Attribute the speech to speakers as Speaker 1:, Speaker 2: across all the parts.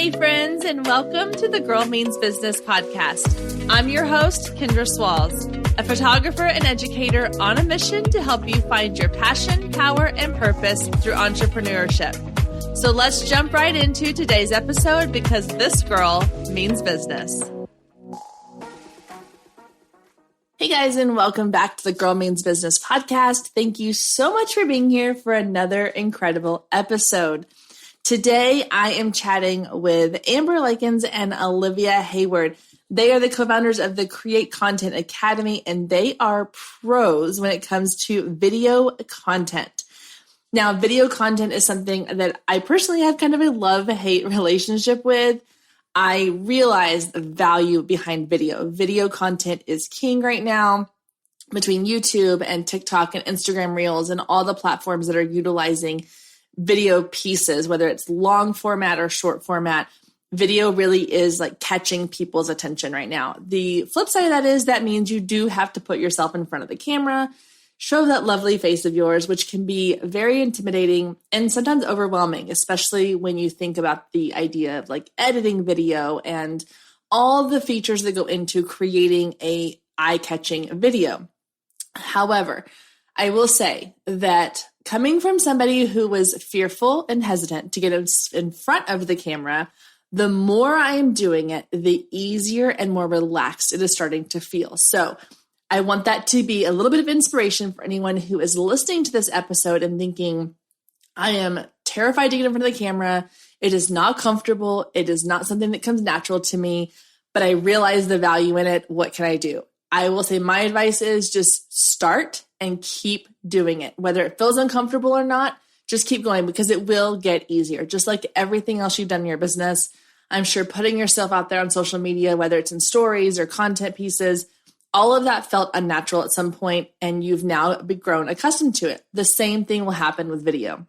Speaker 1: Hey friends, and welcome to the Girl Means Business podcast. I'm your host, Kendra Swalls, a photographer and educator on a mission to help you find your passion, power, and purpose through entrepreneurship. So let's jump right into today's episode because this girl means business. Hey guys, and welcome back to the Girl Means Business podcast. Thank you so much for being here for another incredible episode. Today, I am chatting with Amber and Olivia Hayward. They are the co-founders of the Create Content Academy, and they are pros when it comes to video content. Now, video content is something that I personally have kind of a love-hate relationship with. I realize the value behind video. Video content is king right now between YouTube and TikTok and Instagram Reels and all the platforms that are utilizing video pieces, whether it's long format or short format. Video really is like catching people's attention right now. The flip side of that is that means you do have to put yourself in front of the camera, show that lovely face of yours, which can be very intimidating and sometimes overwhelming, especially when you think about the idea of like editing video and all the features that go into creating a eye-catching video. However, I will say that coming from somebody who was fearful and hesitant to get in front of the camera, the more I am doing it, the easier and more relaxed it is starting to feel. So I want that to be a little bit of inspiration for anyone who is listening to this episode and thinking, I am terrified to get in front of the camera. It is not comfortable. It is not something that comes natural to me, but I realize the value in it. What can I do? I will say my advice is just start and keep doing it. Whether it feels uncomfortable or not, just keep going because it will get easier. Just like everything else you've done in your business, I'm sure putting yourself out there on social media, whether it's in stories or content pieces, all of that felt unnatural at some point, and you've now grown accustomed to it. The same thing will happen with video.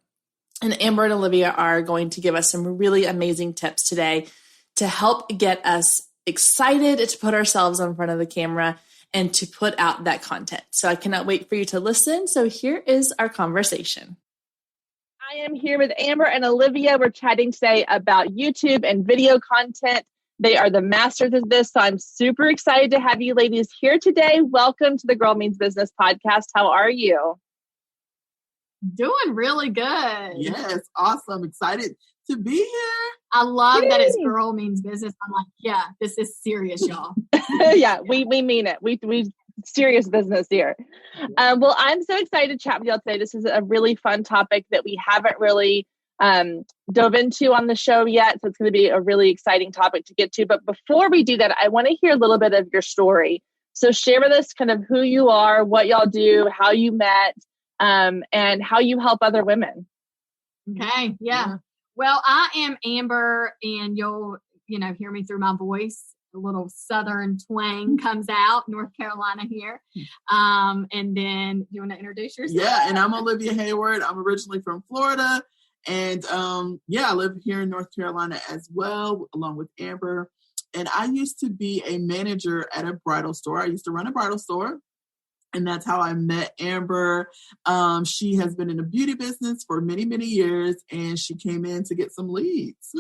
Speaker 1: And Amber and Olivia are going to give us some really amazing tips today to help get us excited to put ourselves in front of the camera and to put out that content. So I cannot wait for you to listen. So here is our conversation. I am here with Amber and Olivia. We're chatting today about YouTube and video content. They are the masters of this. So I'm super excited to have you ladies here today. Welcome to the Girl Means Business podcast. How are you?
Speaker 2: Doing really good.
Speaker 3: Yes, awesome. Excited to be here.
Speaker 2: I love that it's Girl Means Business. I'm like, yeah, this is serious, y'all.
Speaker 1: Yeah, we mean it. We serious business here. Well, I'm so excited to chat with y'all today. This is a really fun topic that we haven't really dove into on the show yet. So it's going to be a really exciting topic to get to. But before we do that, I want to hear a little bit of your story. So share with us kind of who you are, what y'all do, how you met, and how you help other women.
Speaker 2: Okay. Yeah. Well, I am Amber, and you'll, hear me through my voice. A little Southern twang comes out, North Carolina here. And then you want to introduce yourself?
Speaker 3: Yeah. And I'm Olivia Hayward. I'm originally from Florida. And I live here in North Carolina as well, along with Amber. And I used to be a manager at a bridal store. I used to run a bridal store. And that's how I met Amber. She has been in the beauty business for many, many years, and she came in to get some leads.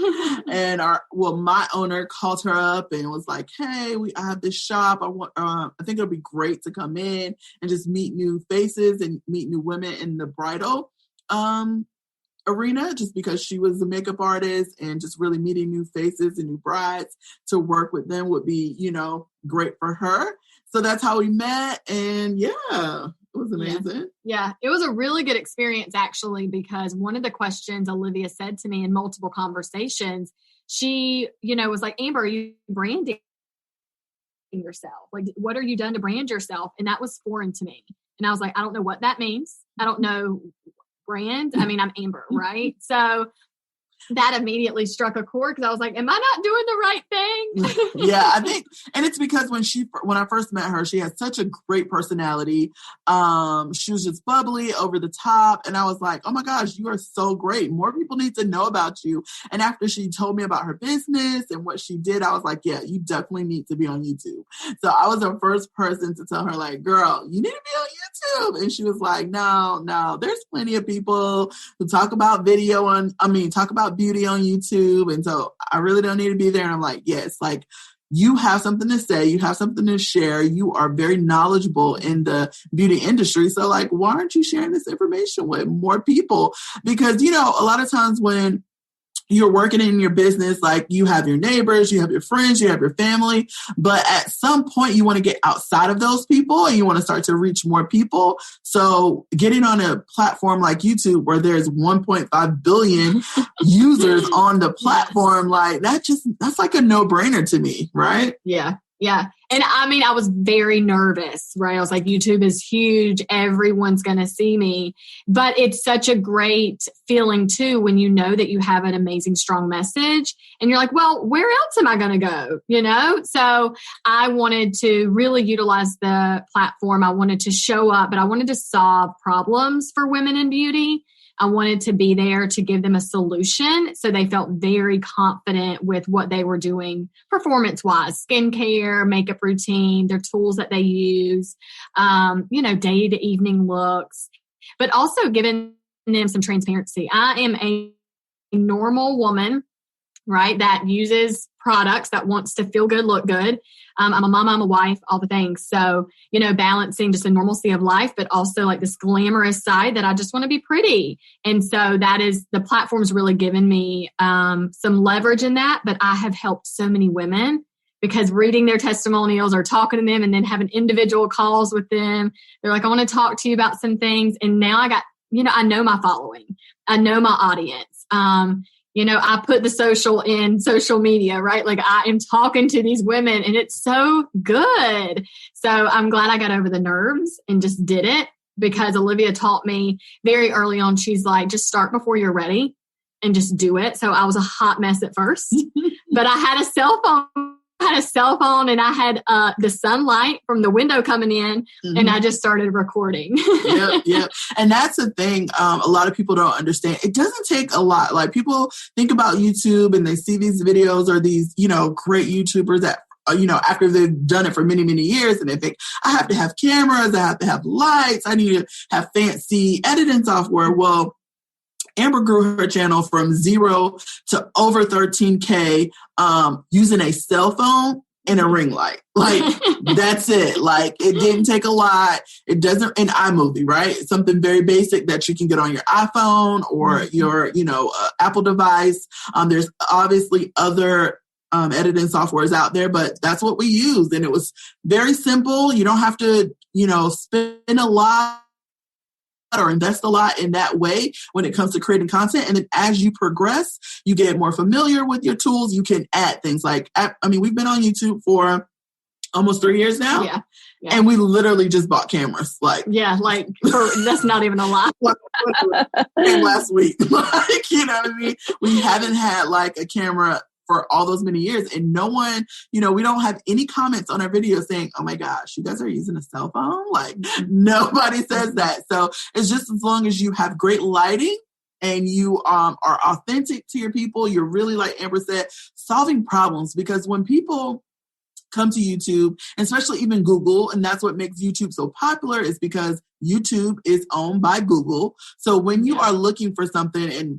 Speaker 3: And my owner called her up and was like, "Hey, I have this shop. I think it'll be great to come in and just meet new faces and meet new women in the bridal arena." Just because she was a makeup artist and just really meeting new faces and new brides to work with them would be, great for her. So that's how we met. And yeah, it was amazing.
Speaker 2: Yeah, it was a really good experience actually, because one of the questions Olivia said to me in multiple conversations, she, was like, "Amber, are you branding yourself? Like, what are you done to brand yourself?" And that was foreign to me. And I was like, I don't know what that means. I don't know brand. I mean, I'm Amber, right? So that immediately struck a chord because I was like, am I not doing the right thing?
Speaker 3: Yeah, I think, and it's because when I first met her, she had such a great personality. She was just bubbly, over the top. And I was like, oh my gosh, you are so great. More people need to know about you. And after she told me about her business and what she did, I was like, yeah, you definitely need to be on YouTube. So I was the first person to tell her, like, girl, you need to be on YouTube. And she was like, no, there's plenty of people who talk about about beauty on YouTube. And so I really don't need to be there. And I'm like, yes, like you have something to say, you have something to share. You are very knowledgeable in the beauty industry. So like, why aren't you sharing this information with more people? Because, you know, a lot of times when you're working in your business, like you have your neighbors, you have your friends, you have your family, but at some point you want to get outside of those people and you want to start to reach more people. So getting on a platform like YouTube where there's 1.5 billion users on the platform, like that's like a no-brainer to me, right?
Speaker 2: Yeah. Yeah. And I mean, I was very nervous, right? I was like, YouTube is huge. Everyone's going to see me. But it's such a great feeling too, when you know that you have an amazing, strong message and you're like, well, where else am I going to go? You know? So I wanted to really utilize the platform. I wanted to show up, but I wanted to solve problems for women in beauty. I wanted to be there to give them a solution so they felt very confident with what they were doing performance-wise, skincare, makeup routine, their tools that they use, day to evening looks, but also giving them some transparency. I am a normal woman, right, that uses products, that wants to feel good, look good. I'm a mama, I'm a wife, all the things. So, balancing just the normalcy of life, but also like this glamorous side that I just want to be pretty. And so the platform's really given me some leverage in that, but I have helped so many women because reading their testimonials or talking to them and then having individual calls with them, they're like, I want to talk to you about some things. And now I know my following. I know my audience. I put the social in social media, right? Like I am talking to these women and it's so good. So I'm glad I got over the nerves and just did it because Olivia taught me very early on. She's like, just start before you're ready and just do it. So I was a hot mess at first, but I had a cell phone and I had the sunlight from the window coming in and I just started recording.
Speaker 3: Yep. And that's the thing. A lot of people don't understand. It doesn't take a lot. Like people think about YouTube and they see these videos or these, great YouTubers that, after they've done it for many, many years and they think I have to have cameras, I have to have lights, I need to have fancy editing software. Well, Amber grew her channel from 0 to over 13K using a cell phone and a ring light. Like, that's it. Like, it didn't take a lot. It doesn't, an iMovie, right? It's something very basic that you can get on your iPhone or your, Apple device. There's obviously other editing softwares out there, but that's what we used. And it was very simple. You don't have to, spend a lot or invest a lot in that way when it comes to creating content. And then as you progress, you get more familiar with your tools. You can add things like, we've been on YouTube for almost 3 years now.
Speaker 2: Yeah.
Speaker 3: And we literally just bought cameras.
Speaker 2: That's not even a lie.
Speaker 3: Last week. You know what I mean? We haven't had like a camera for all those many years. And no one, we don't have any comments on our video saying, oh my gosh, you guys are using a cell phone? Like nobody says that. So it's just as long as you have great lighting and you are authentic to your people, you're really, like Amber said, solving problems. Because when people come to YouTube, and especially even Google, and that's what makes YouTube so popular, is because YouTube is owned by Google. So when you are looking for something, and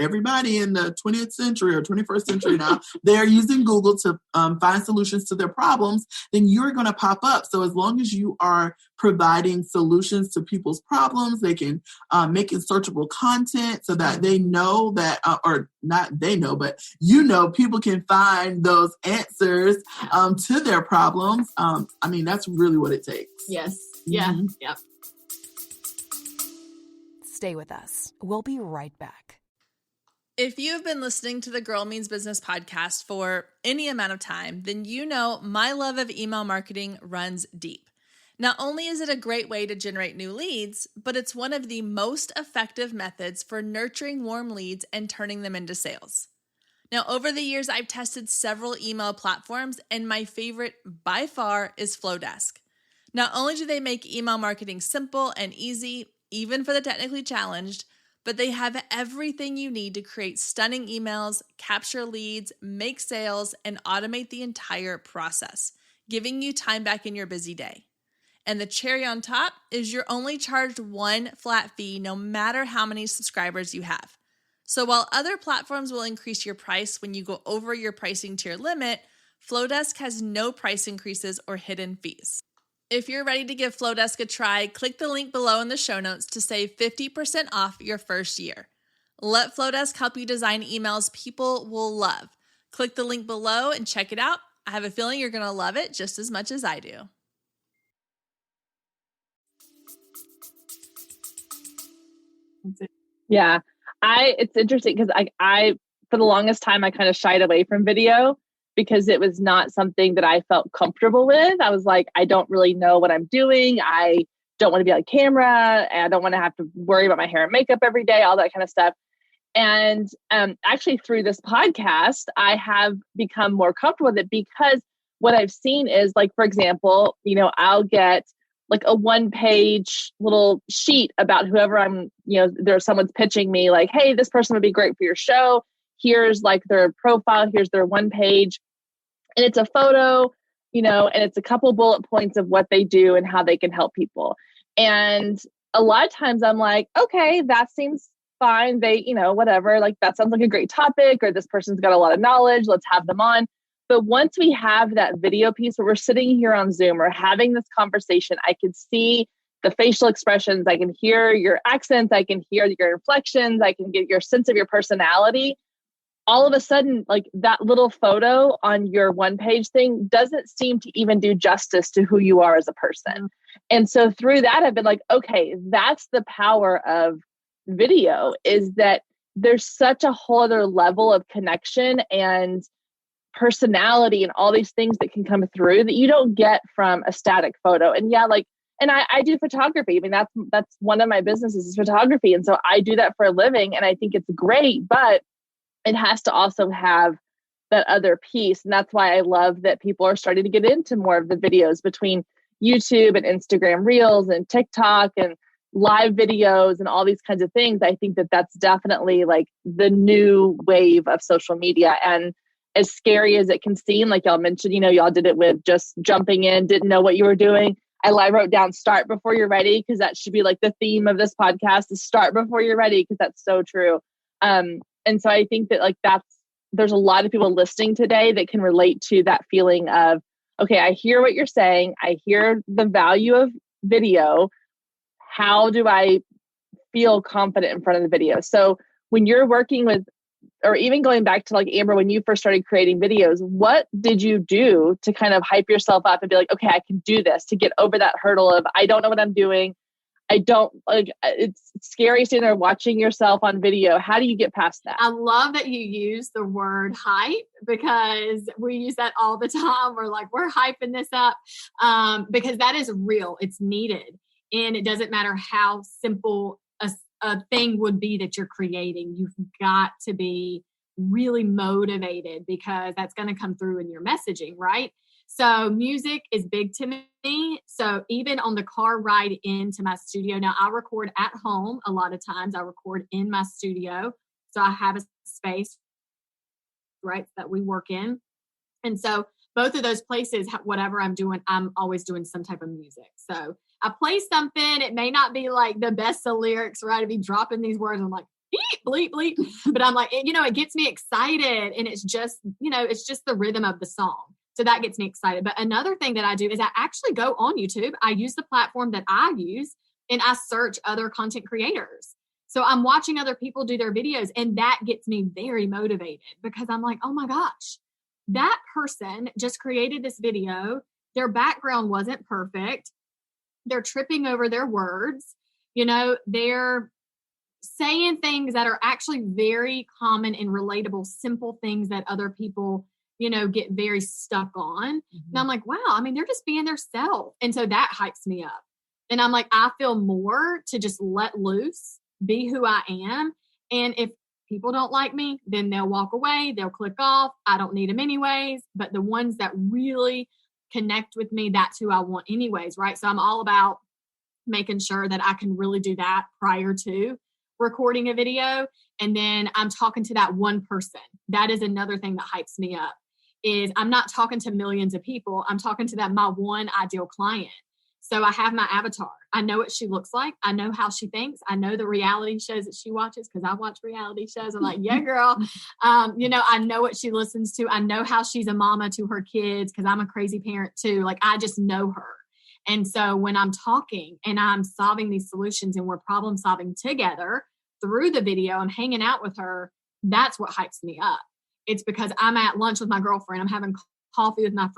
Speaker 3: everybody in the 20th century or 21st century now, they're using Google to find solutions to their problems, then you're going to pop up. So as long as you are providing solutions to people's problems, they can make searchable content so that they know that, or not they know, but people can find those answers to their problems. That's really what it takes.
Speaker 2: Yes. Yeah.
Speaker 3: Mm-hmm.
Speaker 2: Yeah.
Speaker 4: Stay with us. We'll be right back.
Speaker 1: If you've been listening to the Girl Means Business podcast for any amount of time, then you know my love of email marketing runs deep. Not only is it a great way to generate new leads, but it's one of the most effective methods for nurturing warm leads and turning them into sales. Now, over the years, I've tested several email platforms, and my favorite by far is Flowdesk. Not only do they make email marketing simple and easy, even for the technically challenged, but they have everything you need to create stunning emails, capture leads, make sales, and automate the entire process, giving you time back in your busy day. And the cherry on top is you're only charged one flat fee no matter how many subscribers you have. So while other platforms will increase your price when you go over your pricing tier limit, Flowdesk has no price increases or hidden fees. If you're ready to give Flowdesk a try, click the link below in the show notes to save 50% off your first year. Let Flowdesk help you design emails people will love. Click the link below and check it out. I have a feeling you're going to love it just as much as I do.
Speaker 5: Yeah. It's interesting because I for the longest time, I kind of shied away from video because it was not something that I felt comfortable with. I was like, I don't really know what I'm doing. I don't want to be on camera, and I don't want to have to worry about my hair and makeup every day, all that kind of stuff. And actually through this podcast, I have become more comfortable with it because what I've seen is, like, for example, I'll get like a 1-page little sheet about whoever there's someone's pitching me like, hey, this person would be great for your show. Here's like their profile. Here's their 1-page. And it's a photo, and it's a couple bullet points of what they do and how they can help people. And a lot of times I'm like, okay, that seems fine. They, whatever, like that sounds like a great topic, or this person's got a lot of knowledge. Let's have them on. But once we have that video piece where we're sitting here on Zoom or having this conversation, I can see the facial expressions. I can hear your accents. I can hear your inflections. I can get your sense of your personality. All of a sudden, like that little photo on your 1-page thing doesn't seem to even do justice to who you are as a person. Mm-hmm. And so through that, I've been like, okay, that's the power of video, is that there's such a whole other level of connection and personality and all these things that can come through that you don't get from a static photo. And yeah, like, and I do photography. I mean, that's one of my businesses is photography. And so I do that for a living, and I think it's great, but it has to also have that other piece. And that's why I love that people are starting to get into more of the videos between YouTube and Instagram Reels and TikTok and live videos and all these kinds of things. I think that that's definitely like the new wave of social media. And as scary as it can seem, like y'all mentioned, y'all did it with just jumping in, didn't know what you were doing. I wrote down start before you're ready, because that should be like the theme of this podcast is start before you're ready, because that's so true. And so I think that like there's a lot of people listening today that can relate to that feeling of, okay, I hear what you're saying. I hear the value of video. How do I feel confident in front of the video? So when you're working with, or even going back to like Amber, when you first started creating videos, what did you do to kind of hype yourself up and be like, okay, I can do this, to get over that hurdle of, I don't know what I'm doing. I don't like, it's scary sitting there watching yourself on video. How do you get past that?
Speaker 2: I love that you use the word hype, because we use that all the time. We're like, we're hyping this up, because that is real. It's needed. And it doesn't matter how simple a thing would be that you're creating. You've got to be really motivated, because that's going to come through in your messaging, right? So music is big to me. So even on the car ride into my studio, now I record at home. A lot of times I record in my studio. So I have a space, right, that we work in. And so both of those places, whatever I'm doing, I'm always doing some type of music. So I play something. It may not be like the best of lyrics, right? I'd be dropping these words. I'm like, bleep, bleep. But I'm like, it gets me excited. And it's just, it's just the rhythm of the song. So that gets me excited. But another thing that I do is I actually go on YouTube. I use the platform that I use, and I search other content creators. So I'm watching other people do their videos, and that gets me very motivated, because I'm like, oh my gosh, that person just created this video. Their background wasn't perfect. They're tripping over their words. They're saying things that are actually very common and relatable, simple things that other people, get very stuck on. Mm-hmm. And I'm like, wow, they're just being their self. And so that hypes me up. And I'm like, I feel more to just let loose, be who I am. And if people don't like me, then they'll walk away. They'll click off. I don't need them anyways. But the ones that really connect with me, that's who I want anyways, right? So I'm all about making sure that I can really do that prior to recording a video. And then I'm talking to that one person. That is another thing that hypes me up, is I'm not talking to millions of people. I'm talking to my one ideal client. So I have my avatar. I know what she looks like. I know how she thinks. I know the reality shows that she watches because I watch reality shows. I'm like, yeah, girl. I know what she listens to. I know how she's a mama to her kids because I'm a crazy parent too. Like, I just know her. And so when I'm talking and I'm solving these solutions and we're problem solving together through the video, I'm hanging out with her. That's what hypes me up. It's because I'm at lunch with my girlfriend. I'm having coffee with my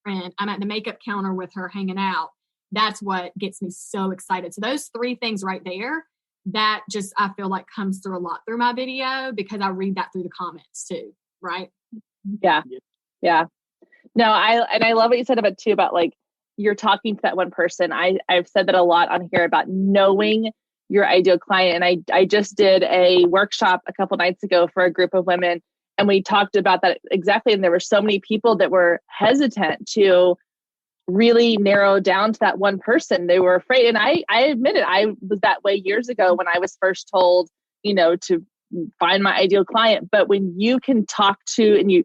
Speaker 2: friend. I'm at the makeup counter with her hanging out. That's what gets me so excited. So those three things right there, that just, I feel like comes through a lot through my video because I read that through the comments too. Right.
Speaker 5: Yeah. Yeah. No, I love what you said about too, about like, you're talking to that one person. I've said that a lot on here about knowing your ideal client. And I just did a workshop a couple nights ago for a group of women. And we talked about that exactly. And there were so many people that were hesitant to really narrow down to that one person. They were afraid. And I admit it, I was that way years ago when I was first told, to find my ideal client. But when you can talk to,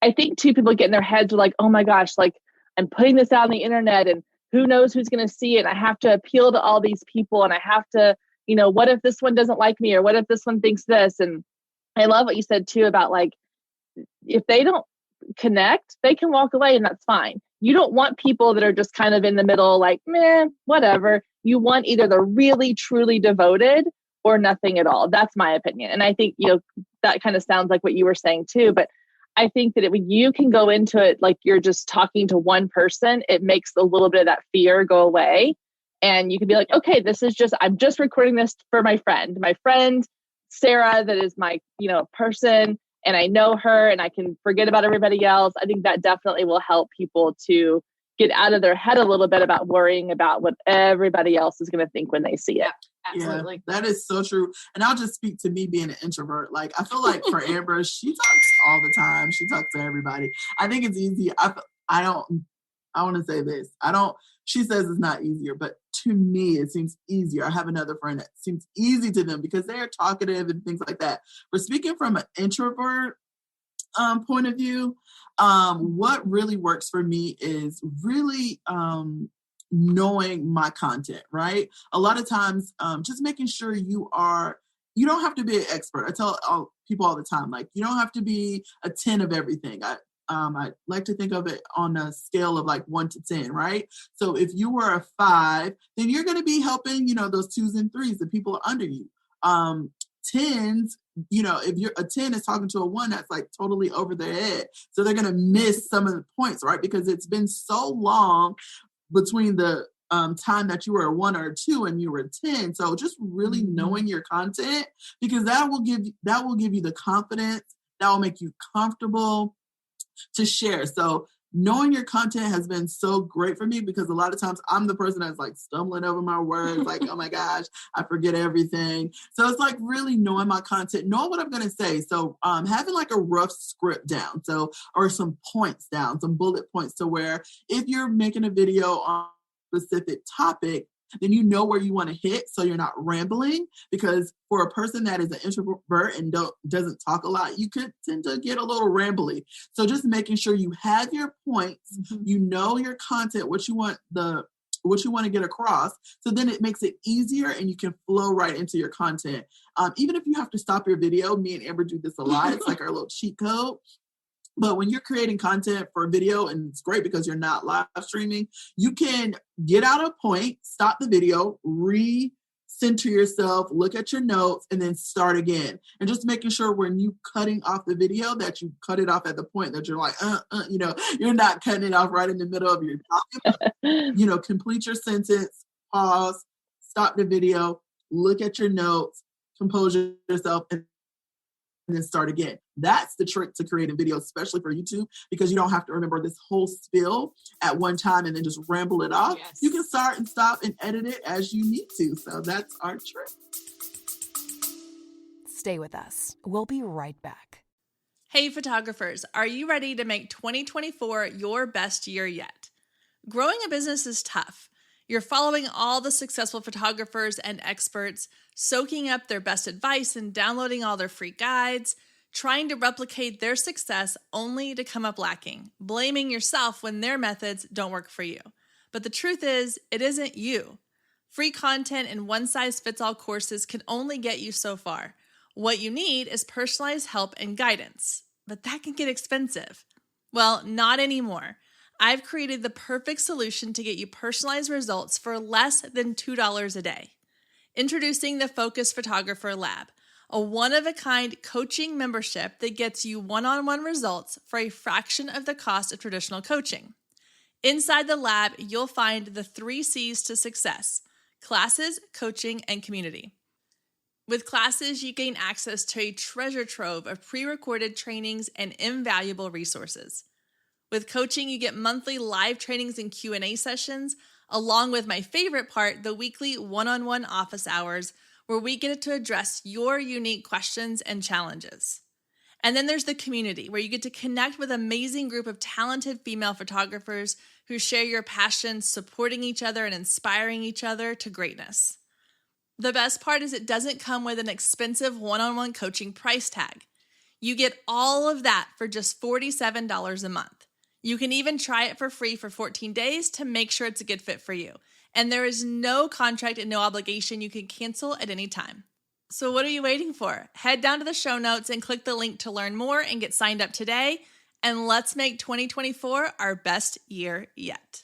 Speaker 5: I think two people get in their heads like, oh my gosh, like I'm putting this out on the internet and who knows who's going to see it. I have to appeal to all these people and I have to, what if this one doesn't like me or what if this one thinks this? And I love what you said too about like, if they don't connect, they can walk away and that's fine. You don't want people that are just kind of in the middle, like, meh, whatever. You want either the really, truly devoted or nothing at all. That's my opinion. And I think, that kind of sounds like what you were saying too. But I think that when you can go into it like you're just talking to one person, it makes a little bit of that fear go away. And you can be like, okay, I'm just recording this for my friend Sarah, that is my, person, and I know her and I can forget about everybody else. I think that definitely will help people to get out of their head a little bit about worrying about what everybody else is going to think when they see it.
Speaker 2: Absolutely.
Speaker 3: Yeah, that is so true. And I'll just speak to me being an introvert. Like, I feel like for Amber, she talks all the time. She talks to everybody. I think it's easy. I want to say this. She says it's not easier, but to me, it seems easier. I have another friend that seems easy to them because they're talkative and things like that. But speaking from an introvert point of view, what really works for me is really knowing my content, right? A lot of times, just making sure you don't have to be an expert. I tell people all the time, like, you don't have to be a 10 of everything. I like to think of it on a scale of like 1 to 10, right? So if you were a 5, then you're going to be helping, those 2s and 3s, the people under you. 10s, if you're a 10 is talking to a 1, that's like totally over their head. So they're going to miss some of the points, right? Because it's been so long between the time that you were a 1 or a 2 and you were a 10. So just really knowing your content, because that will give you the confidence, that will make you comfortable to share. So knowing your content has been so great for me because a lot of times I'm the person that's like stumbling over my words, like, oh my gosh, I forget everything. So it's like really knowing my content, knowing what I'm going to say. So having like a rough script down, or some points down, some bullet points, to where if you're making a video on a specific topic, then you know where you want to hit, so you're not rambling. Because for a person that is an introvert and doesn't talk a lot, you could tend to get a little rambly. So just making sure you have your points, you know your content, what you want to get across. So then it makes it easier and you can flow right into your content. Even if you have to stop your video, me and Amber do this a lot. It's like our little cheat code. But when you're creating content for video, and it's great because you're not live streaming, you can get out a point, stop the video, recenter yourself, look at your notes, and then start again. And just making sure when you cutting off the video that you cut it off at the point that you're like, you're not cutting it off right in the middle of your talking. Complete your sentence, pause, stop the video, look at your notes, compose yourself, and then start again. That's the trick to creating videos, especially for YouTube, because you don't have to remember this whole spiel at one time and then just ramble it off.
Speaker 2: Yes.
Speaker 3: You can start and stop and edit it as you need to. So that's our trick.
Speaker 4: Stay with us. We'll be right back.
Speaker 1: Hey photographers, are you ready to make 2024 your best year yet? Growing a business is tough. You're following all the successful photographers and experts, soaking up their best advice and downloading all their free guides, trying to replicate their success only to come up lacking, blaming yourself when their methods don't work for you. But the truth is, it isn't you. Free content and one-size-fits-all courses can only get you so far. What you need is personalized help and guidance. But that can get expensive. Well, not anymore. I've created the perfect solution to get you personalized results for less than $2 a day. Introducing the Focus Photographer Lab, a one-of-a-kind coaching membership that gets you one-on-one results for a fraction of the cost of traditional coaching. Inside the lab, you'll find the 3 C's to success: classes, coaching, and community. With classes, you gain access to a treasure trove of pre-recorded trainings and invaluable resources. With coaching, you get monthly live trainings and Q&A sessions, along with my favorite part, the weekly one-on-one office hours, where we get to address your unique questions and challenges. And then there's the community, where you get to connect with an amazing group of talented female photographers who share your passion, supporting each other and inspiring each other to greatness. The best part is it doesn't come with an expensive one-on-one coaching price tag. You get all of that for just $47 a month. You can even try it for free for 14 days to make sure it's a good fit for you. And there is no contract and no obligation. You can cancel at any time. So what are you waiting for? Head down to the show notes and click the link to learn more and get signed up today. And let's make 2024 our best year yet.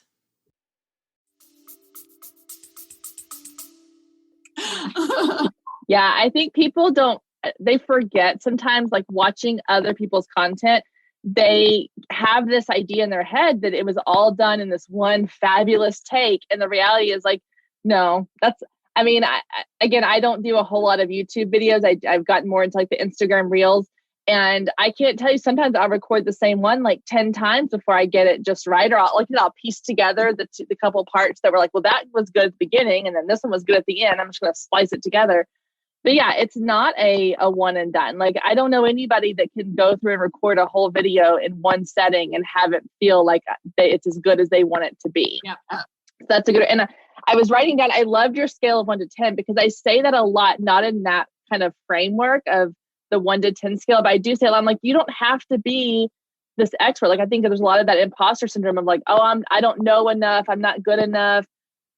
Speaker 5: Yeah, I think people they forget sometimes, like watching other people's content, they have this idea in their head that it was all done in this one fabulous take. And the reality is like, no, I don't do a whole lot of YouTube videos. I've gotten more into like the Instagram reels. And I can't tell you, sometimes I'll record the same one like 10 times before I get it just right. Or I'll piece together the couple parts that were like, well, that was good at the beginning, and then this one was good at the end. I'm just going to splice it together. But yeah, it's not a one and done. Like, I don't know anybody that can go through and record a whole video in one setting and have it feel like it's as good as they want it to be.
Speaker 2: Yeah.
Speaker 5: So that's a good, and I was writing down, I loved your scale of 1 to 10, because I say that a lot, not in that kind of framework of the 1 to 10 scale, but I do say a lot. I'm like, you don't have to be this expert. Like, I think there's a lot of that imposter syndrome of like, I don't know enough. I'm not good enough.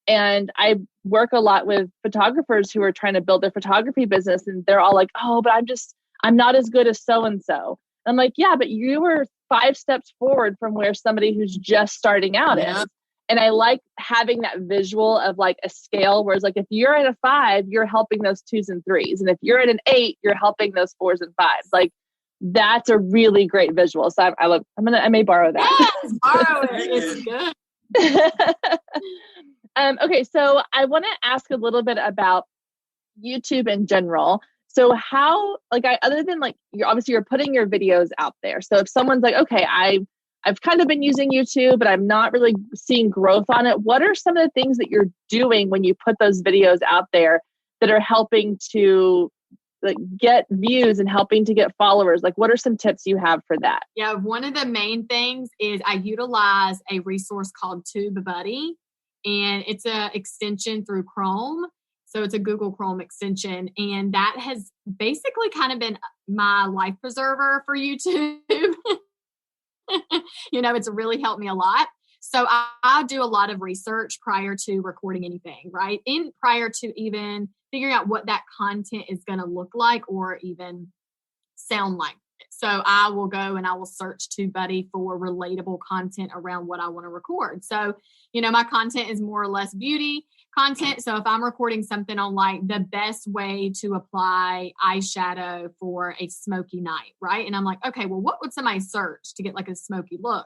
Speaker 5: And I work a lot with photographers who are trying to build their photography business. And they're all like, oh, but I'm not as good as so-and-so. I'm like, yeah, but you were 5 steps forward from where somebody who's just starting out is. And I like having that visual of like a scale where it's like, if you're at a 5, you're helping those 2s and 3s. And if you're at an 8, you're helping those 4s and 5s. Like, that's a really great visual. So I may borrow that.
Speaker 2: Yes, borrow it. It's good.
Speaker 5: Okay. So I want to ask a little bit about YouTube in general. So how, other than like, you're putting your videos out there. So if someone's like, okay, I've kind of been using YouTube, but I'm not really seeing growth on it. What are some of the things that you're doing when you put those videos out there that are helping to like get views and helping to get followers? Like, what are some tips you have for that?
Speaker 2: Yeah, one of the main things is I utilize a resource called TubeBuddy, and it's an extension through Chrome. So it's a Google Chrome extension, and that has basically kind of been my life preserver for YouTube. It's really helped me a lot. So I do a lot of research prior to recording anything, right? Prior to even figuring out what that content is going to look like or even sound like. So I will go and I will search TubeBuddy for relatable content around what I want to record. So, my content is more or less beauty content. So if I'm recording something on like the best way to apply eyeshadow for a smoky night, right? And I'm like, okay, well, what would somebody search to get like a smoky look?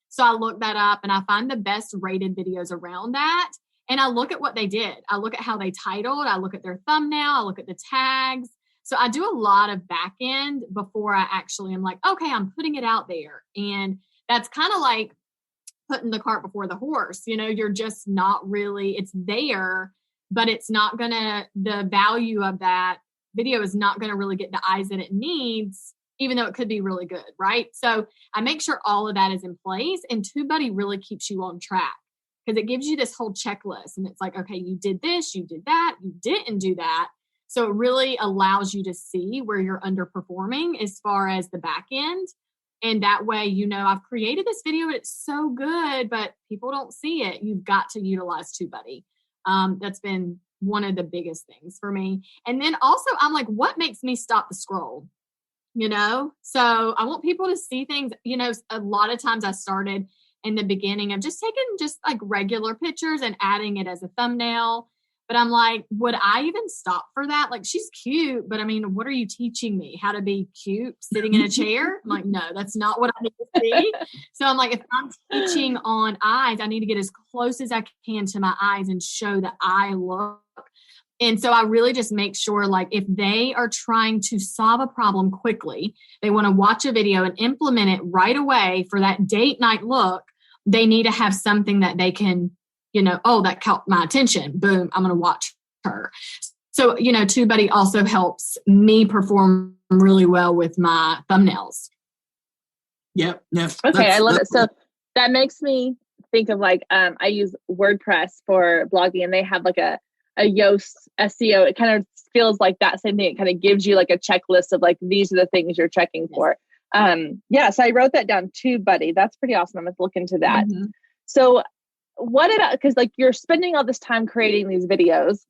Speaker 2: So I look that up and I find the best rated videos around that. And I look at what they did. I look at how they titled. I look at their thumbnail. I look at the tags. So I do a lot of back end before I actually am like, okay, I'm putting it out there. And that's kind of like putting the cart before the horse. You're just not really, it's there, but it's not the value of that video is not going to really get the eyes that it needs, even though it could be really good, right? So I make sure all of that is in place, and TubeBuddy really keeps you on track because it gives you this whole checklist, and it's like, okay, you did this, you did that, you didn't do that. So it really allows you to see where you're underperforming as far as the back end. And that way, you know, I've created this video and it's so good, but people don't see it. You've got to utilize TubeBuddy. That's been one of the biggest things for me. And then also I'm like, what makes me stop the scroll? You know, so I want people to see things. You know, a lot of times I started in the beginning of just taking just like regular pictures and adding it as a thumbnail. But I'm like, would I even stop for that? Like, she's cute, but I mean, what are you teaching me? How to be cute sitting in a chair? I'm like, no, that's not what I need to see. So I'm like, if I'm teaching on eyes, I need to get as close as I can to my eyes and show the eye look. And so I really just make sure, like, if they are trying to solve a problem quickly, they want to watch a video and implement it right away for that date night look, they need to have something that they can, you know, oh, that caught my attention. Boom, I'm going to watch her. So, you know, TubeBuddy also helps me perform really well with my thumbnails.
Speaker 3: Yep.
Speaker 5: Okay, I love it. So that makes me think of like, I use WordPress for blogging, and they have like a Yoast SEO. It kind of feels like that same thing. It kind of gives you like a checklist of like, these are the things you're checking for. Yeah, so I wrote that down, TubeBuddy. That's pretty awesome. I'm going to look into that. Mm-hmm. So what about, because like you're spending all this time creating these videos,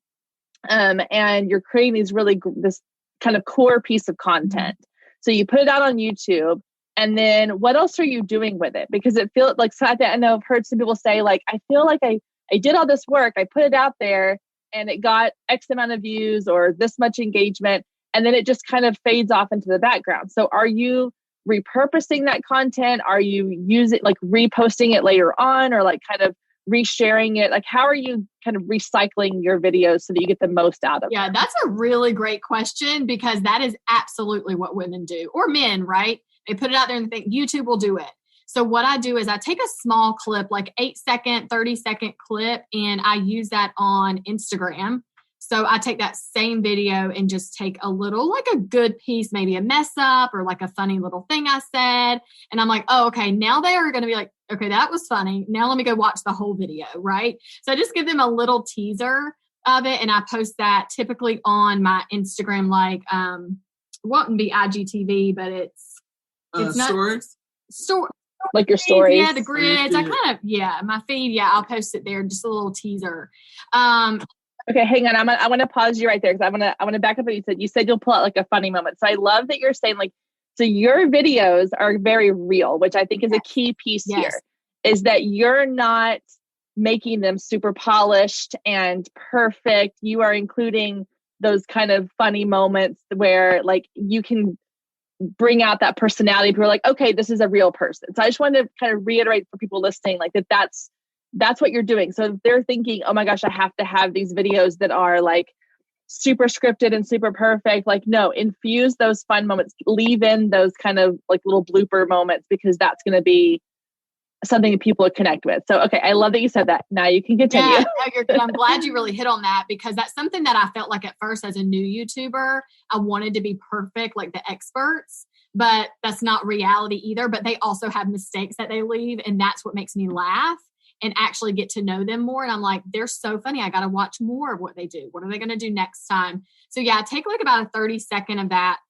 Speaker 5: and you're creating these this kind of core piece of content. So you put it out on YouTube, and then what else are you doing with it? Because it feels like, so I know I've heard some people say like, I feel like I did all this work, I put it out there and it got X amount of views or this much engagement, and then it just kind of fades off into the background. So are you repurposing that content? Are you reposting it later on, or like kind of resharing it? Like, how are you kind of recycling your videos so that you get the most out of it?
Speaker 2: Yeah, that's a really great question, because that is absolutely what women do, or men, right? They put it out there and think YouTube will do it. So what I do is I take a small clip, like 8-second, 30-second clip, and I use that on Instagram. So I take that same video and just take a little, like a good piece, maybe a mess up or like a funny little thing I said. And I'm like, oh, okay, now they are going to be like, okay, that was funny. Now let me go watch the whole video, right? So I just give them a little teaser of it, and I post that typically on my Instagram, like, it won't be IGTV, but it's not
Speaker 3: stories.
Speaker 5: Like your stories.
Speaker 2: Yeah, the grids. My feed. Yeah, I'll post it there. Just a little teaser.
Speaker 5: Okay, hang on. I want to pause you right there, because I want to back up what you said. You said you'll pull out like a funny moment. So I love that you're saying like, so your videos are very real, which I think is a key piece here, is that you're not making them super polished and perfect. You are including those kind of funny moments where like you can bring out that personality. People are like, okay, this is a real person. So I just wanted to kind of reiterate for people listening, like that's what you're doing. So if they're thinking, oh my gosh, I have to have these videos that are like super scripted and super perfect. Like, no, infuse those fun moments, leave in those kind of like little blooper moments, because that's going to be something that people would connect with. So, okay, I love that you said that. Now you can continue.
Speaker 2: Yeah, no, you're good. I'm glad you really hit on that, because that's something that I felt like at first as a new YouTuber, I wanted to be perfect, like the experts, but that's not reality either. But they also have mistakes that they leave, and that's what makes me laugh and actually get to know them more. And I'm like, they're so funny. I got to watch more of what they do. What are they going to do next time? So yeah, I take like about a 30-second of that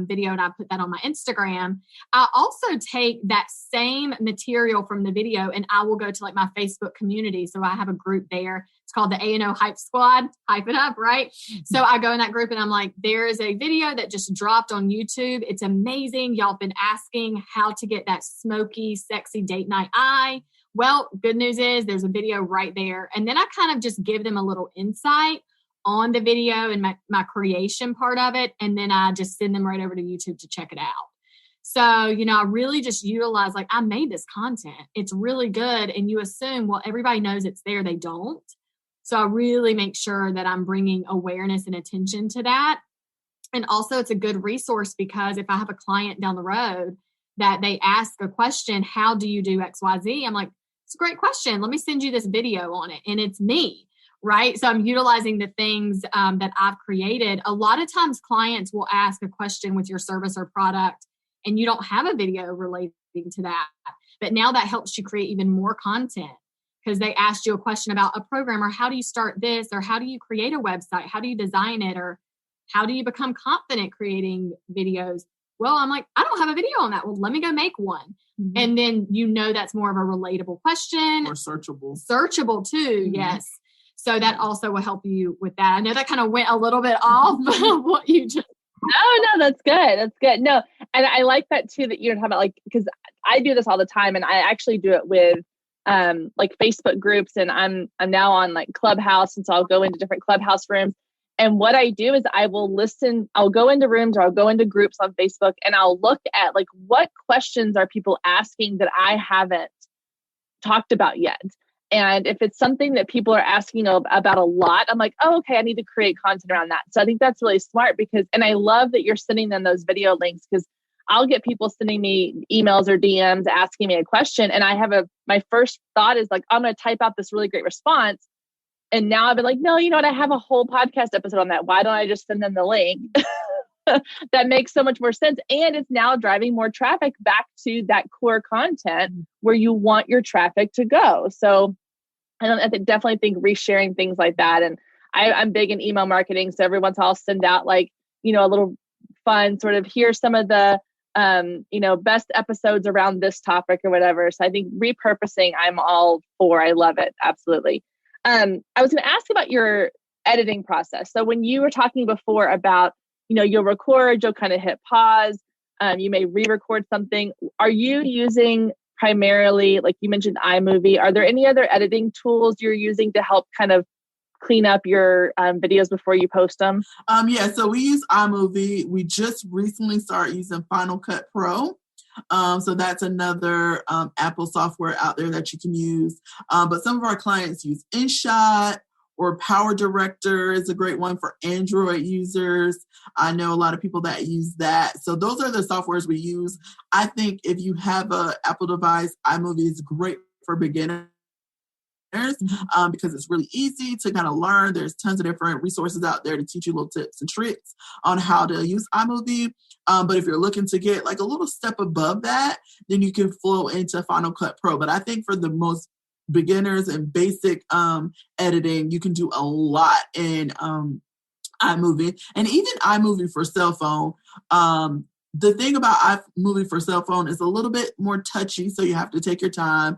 Speaker 2: video, and I put that on my Instagram. I also take that same material from the video, and I will go to like my Facebook community. So I have a group there. It's called the A&O Hype Squad. Hype it up, right? So I go in that group and I'm like, there is a video that just dropped on YouTube. It's amazing. Y'all been asking how to get that smoky, sexy date night eye. Well, good news is there's a video right there. And then I kind of just give them a little insight on the video and my creation part of it. And then I just send them right over to YouTube to check it out. So, you know, I really just utilize, like, I made this content. It's really good. And you assume, well, everybody knows it's there. They don't. So I really make sure that I'm bringing awareness and attention to that. And also it's a good resource, because if I have a client down the road that they ask a question, how do you do XYZ? I'm like, it's a great question. Let me send you this video on it. And it's me, right? So I'm utilizing the things that I've created. A lot of times clients will ask a question with your service or product, and you don't have a video relating to that. But now that helps you create even more content, because they asked you a question about a program, or how do you start this, or how do you create a website? How do you design it? Or how do you become confident creating videos? well, I'm like, I don't have a video on that. Well, let me go make one. Mm-hmm. And then, that's more of a relatable question.
Speaker 3: Or searchable.
Speaker 2: Searchable too. Mm-hmm. Yes. So that also will help you with that. I know that kind of went a little bit off of what you just.
Speaker 5: No, that's good. That's good. No, and I like that too, that you're talking about, like, because I do this all the time, and I actually do it with like Facebook groups, and I'm now on like Clubhouse, and so I'll go into different Clubhouse rooms. And what I do is I'll go into rooms or I'll go into groups on Facebook, and I'll look at like what questions are people asking that I haven't talked about yet. And if it's something that people are asking about a lot, I'm like, oh, okay, I need to create content around that. So I think that's really smart and I love that you're sending them those video links, because I'll get people sending me emails or DMs asking me a question. And I have my first thought is like, I'm going to type out this really great response. And now I've been like, no, you know what? I have a whole podcast episode on that. Why don't I just send them the link? That makes so much more sense. And it's now driving more traffic back to that core content where you want your traffic to go. So I definitely think resharing things like that. And I'm big in email marketing. So every once in a while I'll send out like, a little fun sort of, here's some of the, best episodes around this topic or whatever. So I think repurposing, I'm all for. I love it. Absolutely. I was going to ask about your editing process. So when you were talking before about, you'll record, you'll kind of hit pause, you may re-record something. Are you using primarily, like you mentioned, iMovie? Are there any other editing tools you're using to help kind of clean up your videos before you post them?
Speaker 3: Yeah, so we use iMovie. We just recently started using Final Cut Pro. So that's another Apple software out there that you can use. But some of our clients use InShot, or Power Director is a great one for Android users. I know a lot of people that use that. So those are the softwares we use. I think if you have an Apple device, iMovie is great for beginners. Because it's really easy to kind of learn. There's tons of different resources out there to teach you little tips and tricks on how to use iMovie. But if you're looking to get like a little step above that, then you can flow into Final Cut Pro. But I think for the most beginners and basic editing, you can do a lot in iMovie, and even iMovie for cell phone. The thing about iMovie for cell phone is a little bit more touchy, so you have to take your time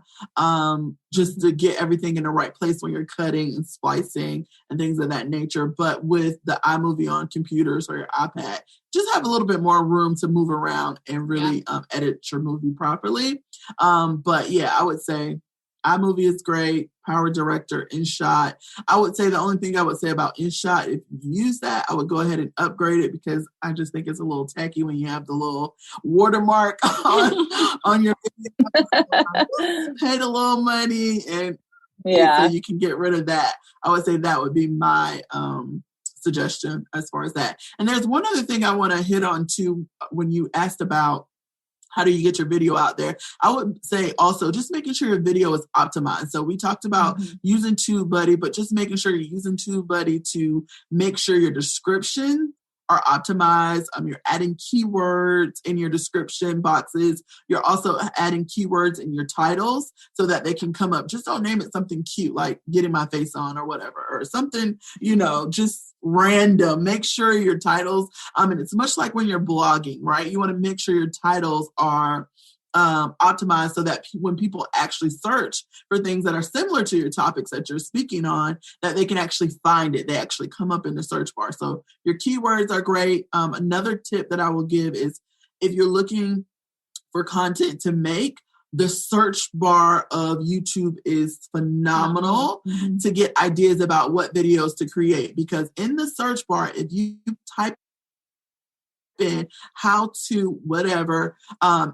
Speaker 3: just to get everything in the right place when you're cutting and splicing and things of that nature. But with the iMovie on computers or your iPad, just have a little bit more room to move around and really edit your movie properly. But yeah, I would say iMovie is great. Power Director, InShot. I would say the only thing I would say about InShot, if you use that, I would go ahead and upgrade it, because I just think it's a little tacky when you have the little watermark on your video. Paid a little money, and so you can get rid of that. I would say that would be my suggestion as far as that. And there's one other thing I want to hit on too, when you asked about how do you get your video out there? I would say also just making sure your video is optimized. So we talked about using TubeBuddy, but just making sure you're using TubeBuddy to make sure your description are optimized. You're adding keywords in your description boxes. You're also adding keywords in your titles so that they can come up. Just don't name it something cute like getting my face on or whatever, or something, just random. Make sure your titles, and it's much like when you're blogging, right? You want to make sure your titles are optimized so that when people actually search for things that are similar to your topics that you're speaking on, that they can actually find it. They actually come up in the search bar. So your keywords are great. Another tip that I will give is, if you're looking for content to make, the search bar of YouTube is phenomenal to get ideas about what videos to create, because in the search bar, if you type in how to whatever,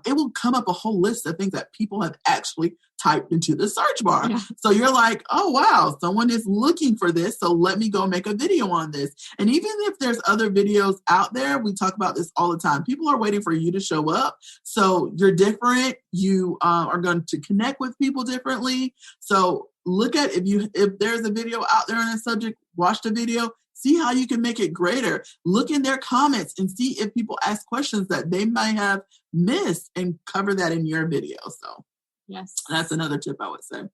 Speaker 3: it will come up a whole list of things that people have actually typed into the search bar. So you're like, oh wow, someone is looking for this, so let me go make a video on this. And even if there's other videos out there, we talk about this all the time, people are waiting for you to show up. So you're different, you are going to connect with people differently. So look at, if there's a video out there on a subject, watch the video. See how you can make it greater. Look in their comments and see if people ask questions that they might have missed, and cover that in your video. So
Speaker 2: yes,
Speaker 3: that's another tip I would say.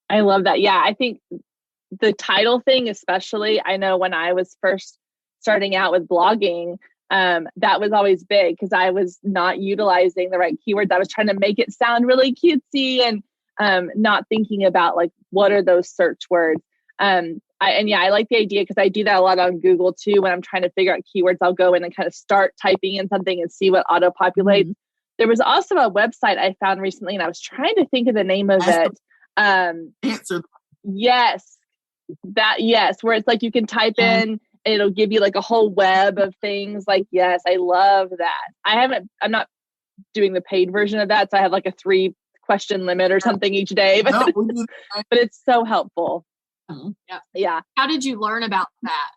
Speaker 5: I love that. Yeah, I think the title thing, especially, I know when I was first starting out with blogging, that was always big because I was not utilizing the right keywords. I was trying to make it sound really cutesy and not thinking about like, what are those search words? I like the idea because I do that a lot on Google too. When I'm trying to figure out keywords, I'll go in and kind of start typing in something and see what auto populates. There was also a website I found recently and I was trying to think of the name of it.
Speaker 3: Answer.
Speaker 5: Yes. Where it's like you can type in and it'll give you like a whole web of things. Like, yes, I love that. I'm not doing the paid version of that. So I have like a 3-question limit or something each day, but it's so helpful. Yeah.
Speaker 2: How did you learn about that?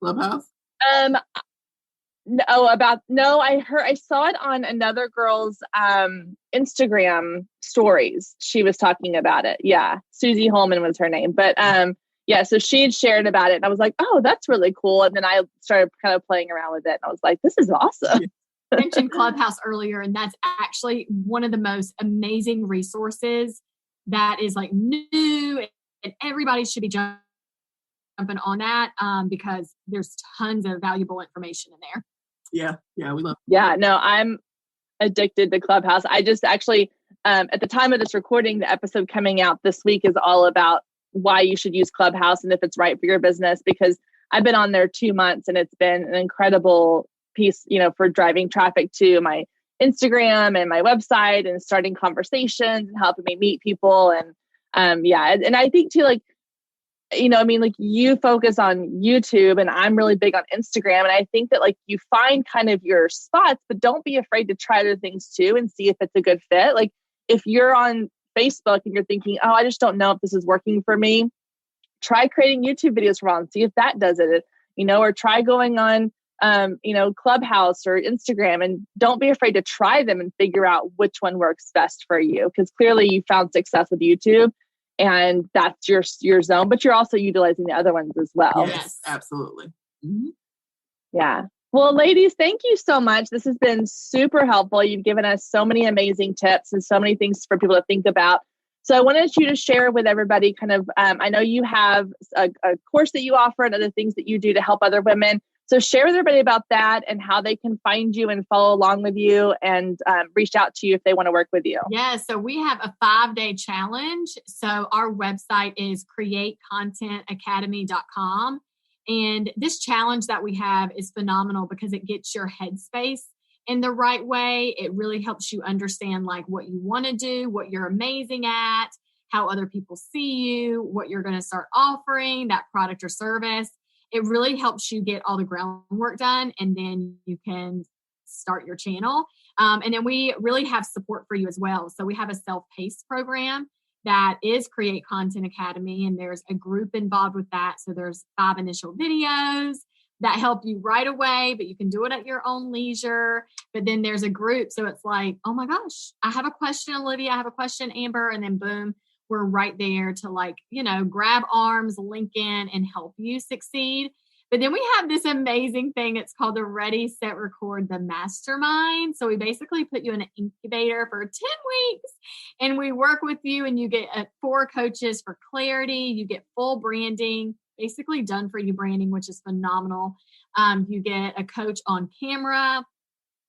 Speaker 3: Clubhouse?
Speaker 5: I saw it on another girl's Instagram stories. She was talking about it. Yeah. Susie Holman was her name. But so she had shared about it and I was like, oh, that's really cool. And then I started kind of playing around with it and I was like, this is awesome.
Speaker 2: I mentioned Clubhouse earlier, and that's actually one of the most amazing resources that is like new, and everybody should be jumping on that because there's tons of valuable information in there.
Speaker 3: Yeah, we love it.
Speaker 5: Yeah, no, I'm addicted to Clubhouse. I just actually, at the time of this recording, the episode coming out this week is all about why you should use Clubhouse and if it's right for your business, because I've been on there 2 months and it's been an incredible piece, for driving traffic to my Instagram and my website and starting conversations and helping me meet people. And and I think too, like, you focus on YouTube and I'm really big on Instagram. And I think that like you find kind of your spots, but don't be afraid to try other things too and see if it's a good fit. Like if you're on Facebook and you're thinking, oh, I just don't know if this is working for me, try creating YouTube videos for a while and see if that does it, or try going on, Clubhouse or Instagram, and don't be afraid to try them and figure out which one works best for you. Because clearly you found success with YouTube and that's your zone, but you're also utilizing the other ones as well.
Speaker 3: Yes, absolutely. Mm-hmm.
Speaker 5: Yeah. Well, ladies, thank you so much. This has been super helpful. You've given us so many amazing tips and so many things for people to think about. So I wanted you to share with everybody kind of, I know you have a course that you offer and other things that you do to help other women. So share with everybody about that and how they can find you and follow along with you and reach out to you if they want to work with you.
Speaker 2: Yeah, so we have a 5-day challenge. So our website is createcontentacademy.com. And this challenge that we have is phenomenal because it gets your headspace in the right way. It really helps you understand like what you want to do, what you're amazing at, how other people see you, what you're going to start offering, that product or service. It really helps you get all the groundwork done, and then you can start your channel. And then we really have support for you as well. So we have a self-paced program that is Create Content Academy, and there's a group involved with that. So there's 5 initial videos that help you right away, but you can do it at your own leisure. But then there's a group. So it's like, oh my gosh, I have a question, Olivia. I have a question, Amber. And then boom, we're right there to like, grab arms, link in and help you succeed. But then we have this amazing thing. It's called the Ready, Set, Record, the Mastermind. So we basically put you in an incubator for 10 weeks and we work with you, and you get 4 coaches for clarity. You get full branding, basically done for you branding, which is phenomenal. You get a coach on camera.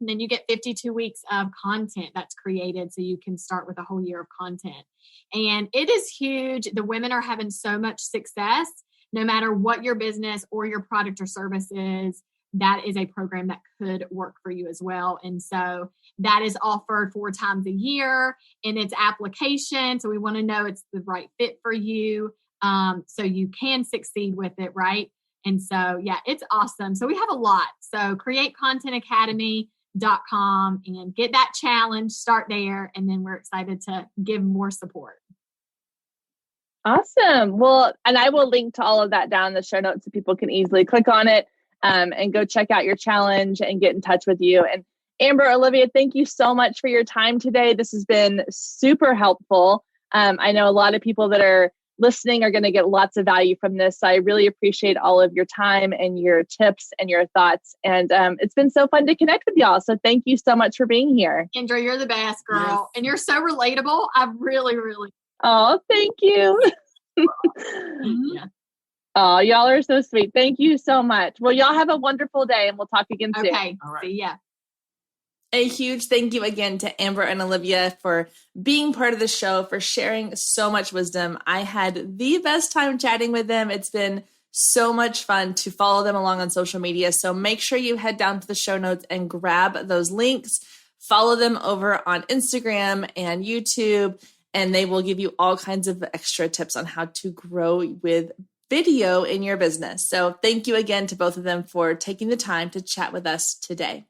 Speaker 2: And then you get 52 weeks of content that's created so you can start with a whole year of content. And it is huge. The women are having so much success, no matter what your business or your product or service is. That is a program that could work for you as well. And so that is offered 4 times a year in its application. So we want to know it's the right fit for you, so you can succeed with it, right? And so, yeah, it's awesome. So we have a lot. So createcontentacademy.com and get that challenge, start there, and then we're excited to give more support.
Speaker 5: Awesome. Well, and I will link to all of that down in the show notes so people can easily click on it and go check out your challenge and get in touch with you. And Amber, Olivia, thank you so much for your time today. This has been super helpful. I know a lot of people that are listening are going to get lots of value from this. So I really appreciate all of your time and your tips and your thoughts. And it's been so fun to connect with y'all. So thank you so much for being here.
Speaker 2: Kendra, you're the best, girl.
Speaker 3: Yes.
Speaker 2: And you're so relatable. I really.
Speaker 5: Oh, thank you.
Speaker 2: Yeah.
Speaker 5: Oh, y'all are so sweet. Thank you so much. Well, y'all have a wonderful day and we'll talk again soon.
Speaker 2: Okay.
Speaker 3: All right.
Speaker 2: See ya.
Speaker 1: A huge thank you again to Amber and Olivia for being part of the show, for sharing so much wisdom. I had the best time chatting with them. It's been so much fun to follow them along on social media. So make sure you head down to the show notes and grab those links. Follow them over on Instagram and YouTube, and they will give you all kinds of extra tips on how to grow with video in your business. So thank you again to both of them for taking the time to chat with us today.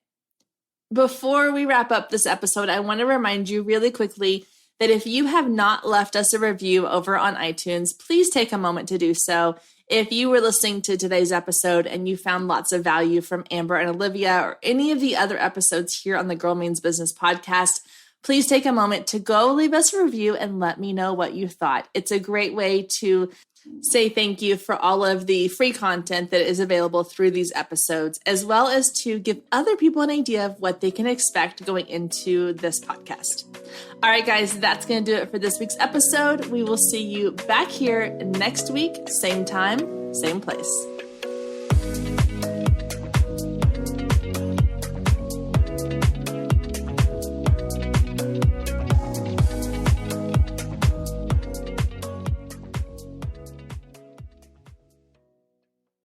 Speaker 1: Before we wrap up this episode, I want to remind you really quickly that if you have not left us a review over on iTunes, please take a moment to do so. If you were listening to today's episode and you found lots of value from Amber and Olivia or any of the other episodes here on the Girl Means Business podcast, please take a moment to go leave us a review and let me know what you thought. It's a great way to say thank you for all of the free content that is available through these episodes, as well as to give other people an idea of what they can expect going into this podcast. All right, guys, that's going to do it for this week's episode. We will see you back here next week, same time, same place.